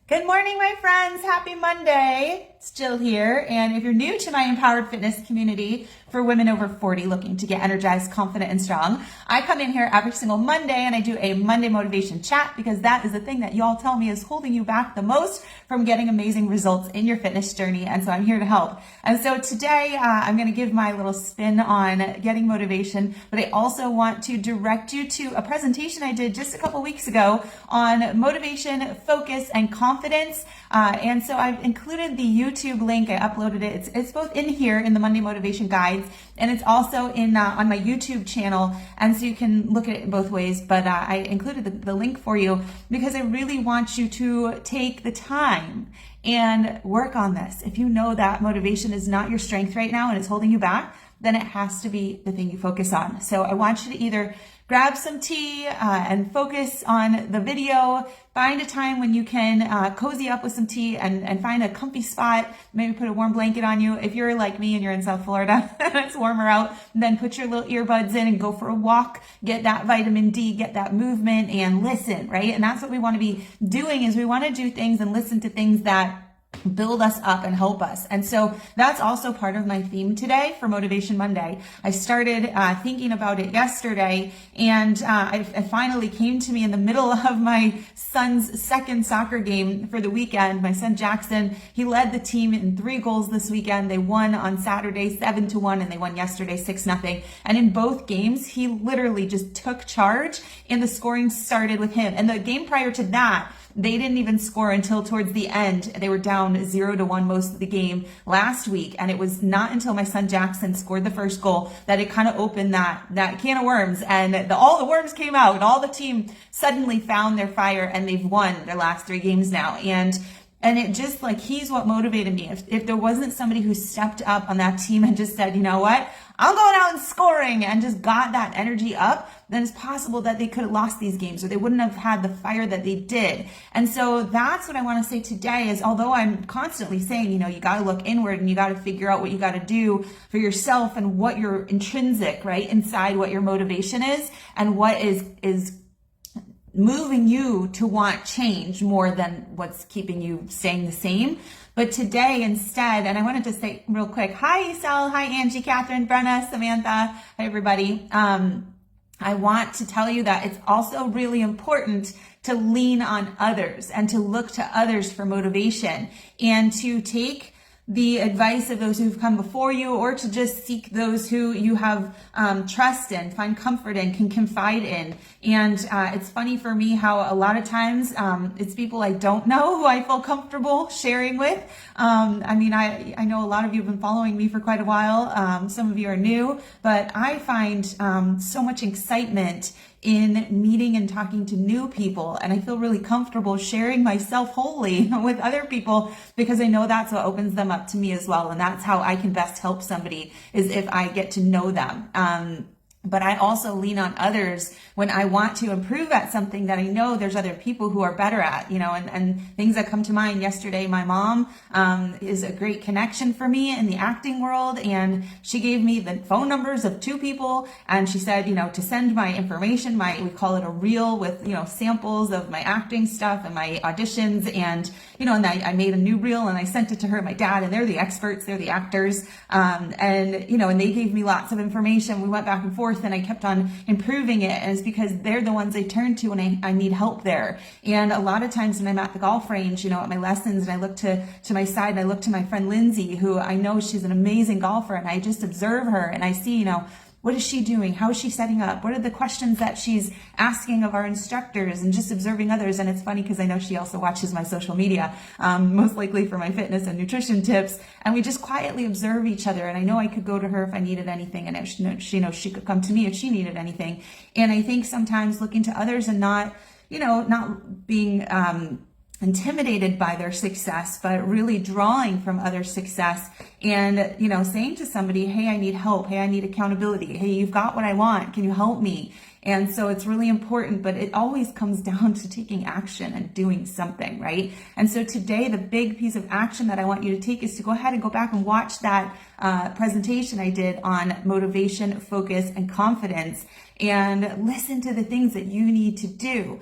Good morning, my friends. Happy Monday. It's Jill here. And if you're new to my Empowered Fitness community for women over 40 looking to get energized, confident, and strong, I come in here every single Monday and I do a Monday motivation chat because that is the thing that y'all tell me is holding you back the most from getting amazing results in your fitness journey. And so I'm here to help. And so today I'm going to give my little spin on getting motivation, but I also want to direct you to a presentation I did just a couple weeks ago on motivation, focus, and confidence. And so I've included the YouTube link. I uploaded it. It's both in here in the Monday Motivation Guides, and it's also in on my YouTube channel. And so you can look at it both ways. But I included the link for you because I really want you to take the time and work on this. If you know that motivation is not your strength right now and it's holding you back, then it has to be the thing you focus on. So I want you to either grab some tea and focus on the video, find a time when you can cozy up with some tea and find a comfy spot, maybe put a warm blanket on you. If you're like me and you're in South Florida and it's warmer out, then put your little earbuds in and go for a walk, get that vitamin D, get that movement and listen, right? And that's what we want to be doing is we want to do things and listen to things that build us up and help us. And so that's also part of my theme today for Motivation Monday. I started thinking about it yesterday, and I finally came to me in the middle of my son's second soccer game for the weekend. My son Jackson, he led the team in 3 goals this weekend. They won on Saturday 7-1, and they won yesterday 6-0. And in both games, he literally just took charge, and the scoring started with him. And the game prior to that, they didn't even score until towards the end. They were down 0-1 most of the game last week. And it was not until my son Jackson scored the first goal that it kind of opened that can of worms. And all the worms came out and all the team suddenly found their fire and they've won their last 3 games now. And it just like, he's what motivated me. If there wasn't somebody who stepped up on that team and just said, you know what, I'm going out and scoring and just got that energy up, then it's possible that they could have lost these games or they wouldn't have had the fire that they did. And so that's what I want to say today is, although I'm constantly saying, you know, you got to look inward and you got to figure out what you got to do for yourself and what your intrinsic, right, inside what your motivation is and what is moving you to want change more than what's keeping you staying the same. But today instead, and I wanted to say real quick, hi Isel, hi Angie, Catherine, Brenna, Samantha, hi everybody. I want to tell you that it's also really important to lean on others and to look to others for motivation and to take the advice of those who've come before you, or to just seek those who you have trust in, find comfort in, can confide in. And it's funny for me how a lot of times it's people I don't know who I feel comfortable sharing with. I mean, I know a lot of you have been following me for quite a while. Some of you are new, but I find so much excitement in meeting and talking to new people. And I feel really comfortable sharing myself wholly with other people because I know that's what opens them up to me as well. And that's how I can best help somebody, is if I get to know them. But I also lean on others when I want to improve at something that I know there's other people who are better at, you know, and things that come to mind yesterday. My mom is a great connection for me in the acting world. And she gave me the phone numbers of 2 people. And she said, you know, to send my information, we call it a reel with, you know, samples of my acting stuff and my auditions. And, you know, and I made a new reel and I sent it to her, my dad, and they're the experts, they're the actors. And, you know, and they gave me lots of information. We went back and forth. And I kept on improving it. And it's because they're the ones I turn to when I need help there. And a lot of times when I'm at the golf range, you know, at my lessons, and I look to my side and I look to my friend Lindsay, who I know she's an amazing golfer, and I just observe her and I see, you know, what is she doing? How is she setting up? What are the questions that she's asking of our instructors, and just observing others? And it's funny because I know she also watches my social media, most likely for my fitness and nutrition tips. And we just quietly observe each other. And I know I could go to her if I needed anything, and she knows she could come to me if she needed anything. And I think sometimes looking to others and not being intimidated by their success, but really drawing from other success and, you know, saying to somebody, hey, I need help. Hey, I need accountability. Hey, you've got what I want. Can you help me? And so it's really important, but it always comes down to taking action and doing something, right? And so today, the big piece of action that I want you to take is to go ahead and go back and watch that presentation I did on motivation, focus, and confidence, and listen to the things that you need to do.